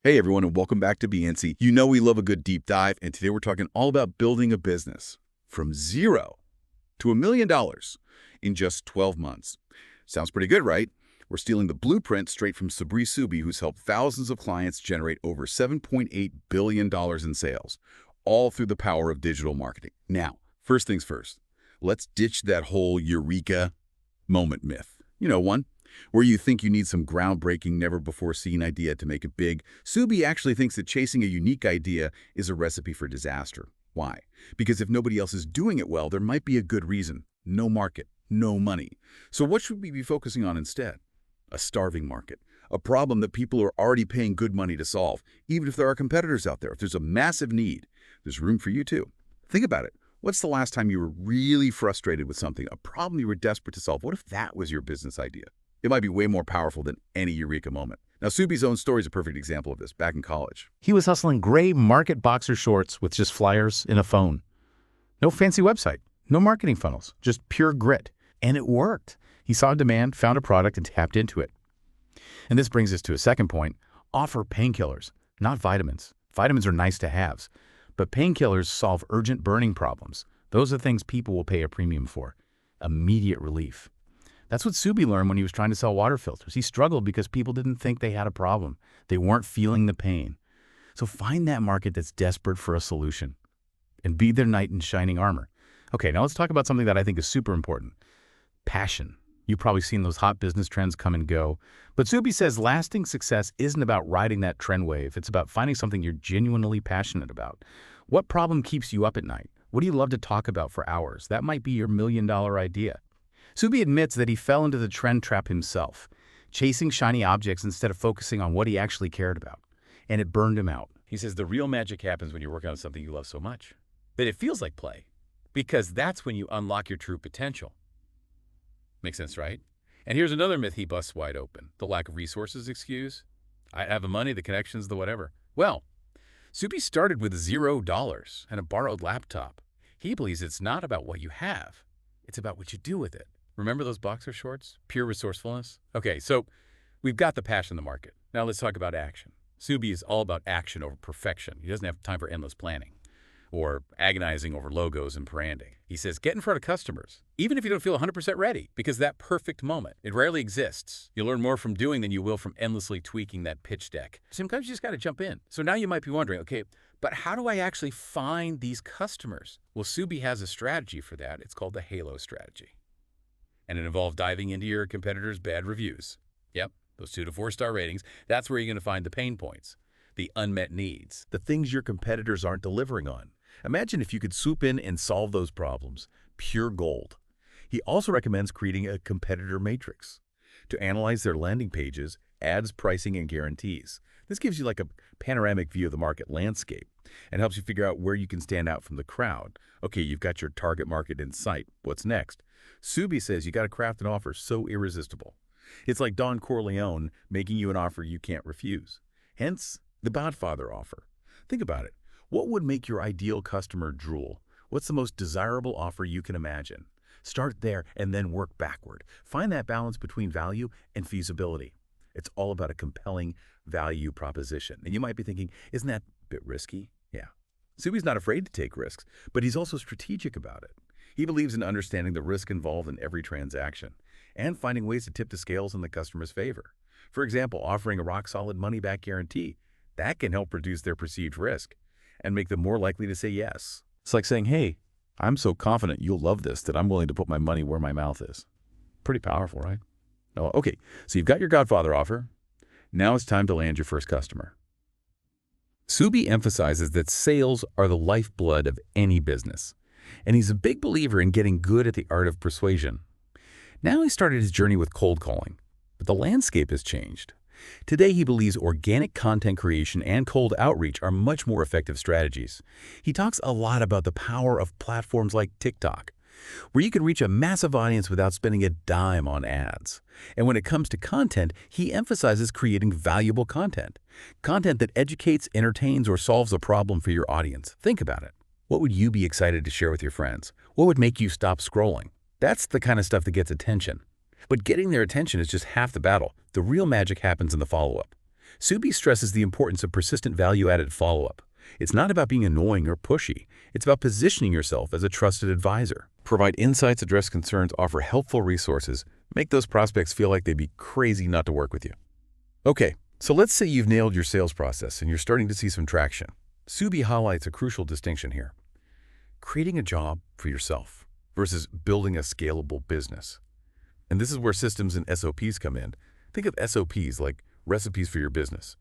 Hey everyone, and welcome back to BNC. You know we love a good deep dive, and today we're talking all about building a business from zero to $1 million in just 12 months. Sounds pretty good, right? We're stealing the blueprint straight from Sabri, who's helped thousands of clients generate over $7.8 billion in sales, all through the power of digital marketing. Now, first things first, let's ditch that whole eureka moment myth. You know, one where you think you need some groundbreaking, never-before-seen idea to make it big. Subi actually thinks that chasing a unique idea is a recipe for disaster. Why? Because if nobody else is doing it well, there might be a good reason. No market, no money. So what should we be focusing on instead? A starving market. A problem that people are already paying good money to solve, even if there are competitors out there. If there's a massive need, there's room for you too. Think about it. What's the last time you were really frustrated with something, a problem you were desperate to solve? What if that was your business idea? It might be way more powerful than any eureka moment. Now, Subi's own story is a perfect example of this, back in college. He was hustling gray market boxer shorts with just flyers in a phone. No fancy website, no marketing funnels, just pure grit. And it worked. He saw demand, found a product, and tapped into it. And this brings us to a second point. Offer painkillers, not vitamins. Vitamins are nice to haves, but painkillers solve urgent burning problems. Those are things people will pay a premium for. Immediate relief. That's what Subi learned when he was trying to sell water filters. He struggled because people didn't think they had a problem. They weren't feeling the pain. So find that market that's desperate for a solution and be their knight in shining armor. Okay, now let's talk about something that I think is super important. Passion. You've probably seen those hot business trends come and go. But Subi says lasting success isn't about riding that trend wave. It's about finding something you're genuinely passionate about. What problem keeps you up at night? What do you love to talk about for hours? That might be your million-dollar idea. Subi admits that he fell into the trend trap himself, chasing shiny objects instead of focusing on what he actually cared about. And it burned him out. He says the real magic happens when you're working on something you love so much that it feels like play, because that's when you unlock your true potential. Makes sense, right? And here's another myth he busts wide open. The lack of resources excuse. I have the money, the connections, the whatever. Well, Subi started with $0 and a borrowed laptop. He believes it's not about what you have. It's about what you do with it. Remember those boxer shorts? Pure resourcefulness? Okay, so we've got the passion in the market. Now let's talk about action. Subi is all about action over perfection. He doesn't have time for endless planning or agonizing over logos and branding. He says, get in front of customers, even if you don't feel 100% ready, because that perfect moment, it rarely exists. You'll learn more from doing than you will from endlessly tweaking that pitch deck. Sometimes you just got to jump in. So now you might be wondering, okay, but how do I actually find these customers? Well, Subi has a strategy for that. It's called the Halo strategy. And it involves diving into your competitors' bad reviews. Yep, those 2 to 4 star ratings. That's where you're going to find the pain points, the unmet needs, the things your competitors aren't delivering on. Imagine if you could swoop in and solve those problems. Pure gold. He also recommends creating a competitor matrix to analyze their landing pages, ads, pricing, and guarantees. This gives you like a panoramic view of the market landscape and helps you figure out where you can stand out from the crowd. Okay, you've got your target market in sight. What's next? Subi says you got to craft an offer so irresistible. It's like Don Corleone making you an offer you can't refuse. Hence, the Godfather Offer. Think about it. What would make your ideal customer drool? What's the most desirable offer you can imagine? Start there and then work backward. Find that balance between value and feasibility. It's all about a compelling value proposition. And you might be thinking, isn't that a bit risky? Yeah. Subi's not afraid to take risks, but he's also strategic about it. He believes in understanding the risk involved in every transaction and finding ways to tip the scales in the customer's favor. For example, offering a rock-solid money-back guarantee. That can help reduce their perceived risk and make them more likely to say yes. It's like saying, hey, I'm so confident you'll love this that I'm willing to put my money where my mouth is. Pretty powerful, right? Oh, okay, so you've got your Godfather offer. Now it's time to land your first customer. Subi emphasizes that sales are the lifeblood of any business, and he's a big believer in getting good at the art of persuasion. Now he started his journey with cold calling, but the landscape has changed. Today, he believes organic content creation and cold outreach are much more effective strategies. He talks a lot about the power of platforms like TikTok, where you can reach a massive audience without spending a dime on ads. And when it comes to content, he emphasizes creating valuable content. Content that educates, entertains, or solves a problem for your audience. Think about it. What would you be excited to share with your friends? What would make you stop scrolling? That's the kind of stuff that gets attention. But getting their attention is just half the battle. The real magic happens in the follow-up. Subi stresses the importance of persistent value-added follow-up. It's not about being annoying or pushy. It's about positioning yourself as a trusted advisor. Provide insights, address concerns, offer helpful resources. Make those prospects feel like they'd be crazy not to work with you. Okay, so let's say you've nailed your sales process and you're starting to see some traction. Subi highlights a crucial distinction here. Creating a job for yourself versus building a scalable business. And this is where systems and SOPs come in. Think of SOPs like recipes for your business.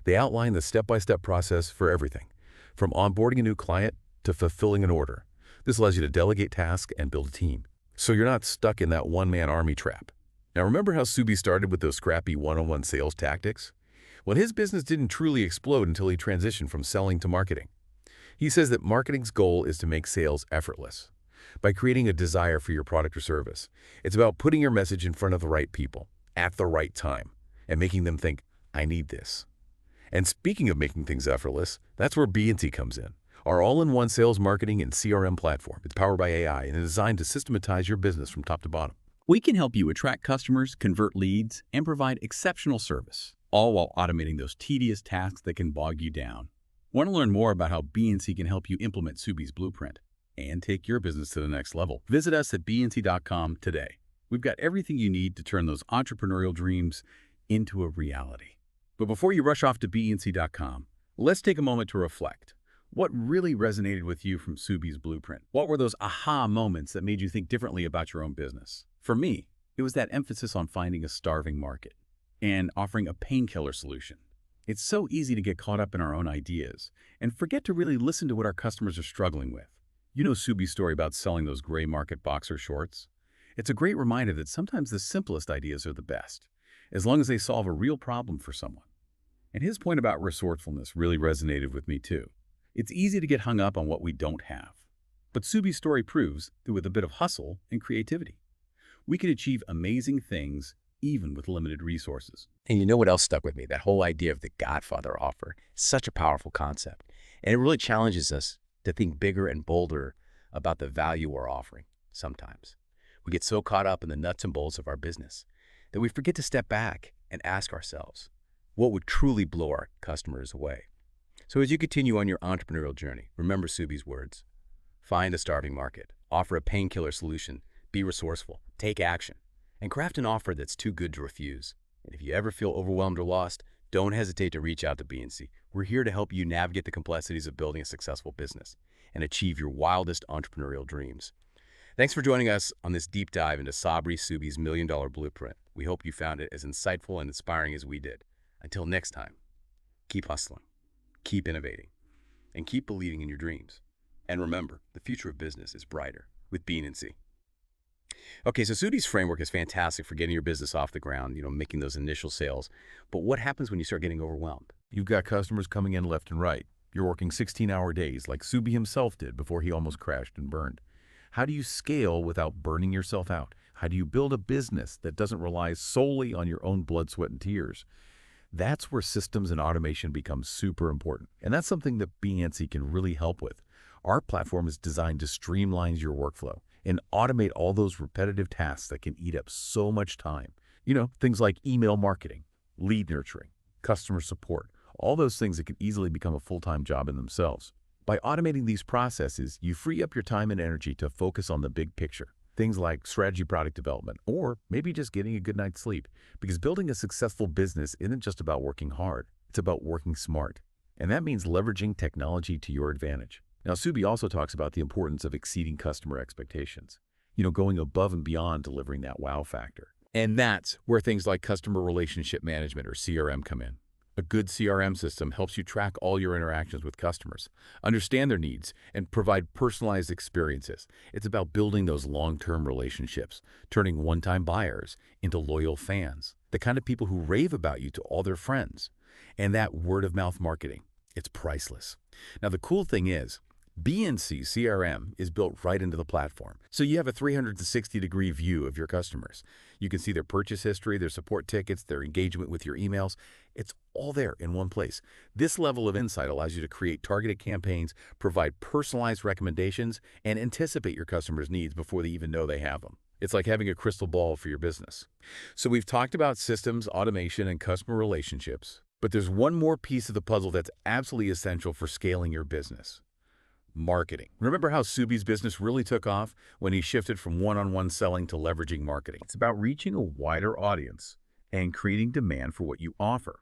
They outline the step-by-step process for everything, from onboarding a new client to fulfilling an order. This allows you to delegate tasks and build a team, so you're not stuck in that one-man army trap. Now remember how Subi started with those scrappy one-on-one sales tactics? Well, his business didn't truly explode until he transitioned from selling to marketing. He says that marketing's goal is to make sales effortless. By creating a desire for your product or service, it's about putting your message in front of the right people at the right time and making them think, I need this. And speaking of making things effortless, that's where B&C comes in. Our all-in-one sales marketing and CRM platform. It's powered by AI and is designed to systematize your business from top to bottom. We can help you attract customers, convert leads, and provide exceptional service, all while automating those tedious tasks that can bog you down. Want to learn more about how B&C can help you implement Subi's blueprint and take your business to the next level? Visit us at bnc.com today. We've got everything you need to turn those entrepreneurial dreams into a reality. But before you rush off to bnc.com, let's take a moment to reflect. What really resonated with you from Subi's blueprint? What were those aha moments that made you think differently about your own business? For me, it was that emphasis on finding a starving market and offering a painkiller solution. It's so easy to get caught up in our own ideas and forget to really listen to what our customers are struggling with. You know Subi's story about selling those gray market boxer shorts? It's a great reminder that sometimes the simplest ideas are the best, as long as they solve a real problem for someone. And his point about resourcefulness really resonated with me too. It's easy to get hung up on what we don't have. But Subi's story proves that with a bit of hustle and creativity, we can achieve amazing things even with limited resources. And you know what else stuck with me? That whole idea of the Godfather Offer. Such a powerful concept. And it really challenges us to think bigger and bolder about the value we're offering sometimes. We get so caught up in the nuts and bolts of our business that we forget to step back and ask ourselves, what would truly blow our customers away? So as you continue on your entrepreneurial journey, remember Subi's words. Find a starving market, offer a painkiller solution, be resourceful, take action, and craft an offer that's too good to refuse. And if you ever feel overwhelmed or lost, don't hesitate to reach out to B&C. We're here to help you navigate the complexities of building a successful business and achieve your wildest entrepreneurial dreams. Thanks for joining us on this deep dive into Sabri Subi's $1 Million Blueprint. We hope you found it as insightful and inspiring as we did. Until next time, keep hustling, keep innovating, and keep believing in your dreams. And remember, the future of business is brighter with B&C. Okay, so Subi's framework is fantastic for getting your business off the ground, making those initial sales. But what happens when you start getting overwhelmed? You've got customers coming in left and right. You're working 16-hour days like Subi himself did before he almost crashed and burned. How do you scale without burning yourself out? How do you build a business that doesn't rely solely on your own blood, sweat, and tears? That's where systems and automation become super important. And that's something that B&C can really help with. Our platform is designed to streamline your workflow and automate all those repetitive tasks that can eat up so much time. Things like email marketing, lead nurturing, customer support, all those things that can easily become a full-time job in themselves. By automating these processes, you free up your time and energy to focus on the big picture. Things like strategy product development, or maybe just getting a good night's sleep. Because building a successful business isn't just about working hard, it's about working smart. And that means leveraging technology to your advantage. Now, Subi also talks about the importance of exceeding customer expectations. Going above and beyond delivering that wow factor. And that's where things like customer relationship management or CRM come in. A good CRM system helps you track all your interactions with customers, understand their needs, and provide personalized experiences. It's about building those long-term relationships, turning one-time buyers into loyal fans, the kind of people who rave about you to all their friends. And that word-of-mouth marketing, it's priceless. Now, the cool thing is, B&C CRM is built right into the platform, so you have a 360-degree view of your customers. You can see their purchase history, their support tickets, their engagement with your emails. It's all there in one place. This level of insight allows you to create targeted campaigns, provide personalized recommendations, and anticipate your customers' needs before they even know they have them. It's like having a crystal ball for your business. So we've talked about systems, automation, and customer relationships. But there's one more piece of the puzzle that's absolutely essential for scaling your business: marketing. Remember how Subi's business really took off when he shifted from one-on-one selling to leveraging marketing? It's about reaching a wider audience and creating demand for what you offer.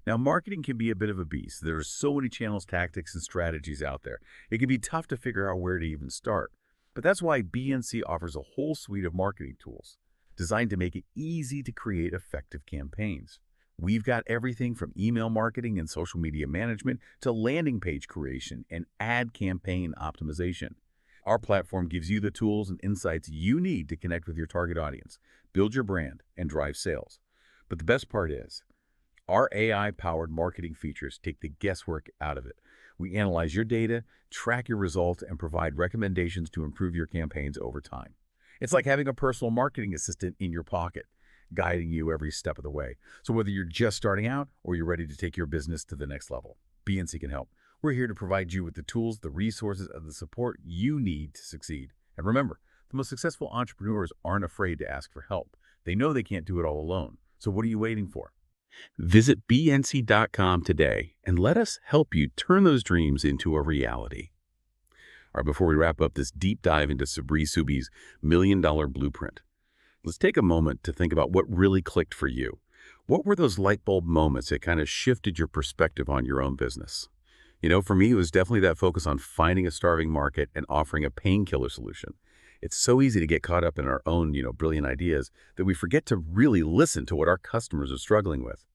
Now, marketing can be a bit of a beast. There are so many channels, tactics, and strategies out there. It can be tough to figure out where to even start. But that's why BNC offers a whole suite of marketing tools designed to make it easy to create effective campaigns. We've got everything from email marketing and social media management to landing page creation and ad campaign optimization. Our platform gives you the tools and insights you need to connect with your target audience, build your brand, and drive sales. But the best part is, our AI-powered marketing features take the guesswork out of it. We analyze your data, track your results, and provide recommendations to improve your campaigns over time. It's like having a personal marketing assistant in your pocket, guiding you every step of the way. So whether you're just starting out or you're ready to take your business to the next level, BNC can help. We're here to provide you with the tools, the resources, and the support you need to succeed. And remember, the most successful entrepreneurs aren't afraid to ask for help. They know they can't do it all alone. So what are you waiting for? Visit bnc.com today and let us help you turn those dreams into a reality. All right, before we wrap up this deep dive into Sabri Subi's $1 Million Blueprint, let's take a moment to think about what really clicked for you. What were those light bulb moments that kind of shifted your perspective on your own business? You know, for me, it was definitely that focus on finding a starving market and offering a painkiller solution. It's so easy to get caught up in our own, brilliant ideas that we forget to really listen to what our customers are struggling with.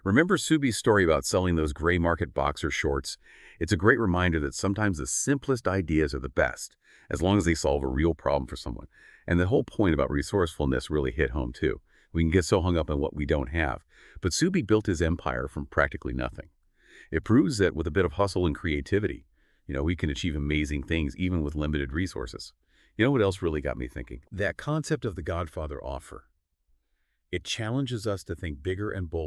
Remember Subi's story about selling those gray market boxer shorts? It's a great reminder that sometimes the simplest ideas are the best, as long as they solve a real problem for someone. And the whole point about resourcefulness really hit home too. We can get so hung up on what we don't have. But Subi built his empire from practically nothing. It proves that with a bit of hustle and creativity, we can achieve amazing things even with limited resources. You know what else really got me thinking? That concept of the Godfather Offer. It challenges us to think bigger and bolder.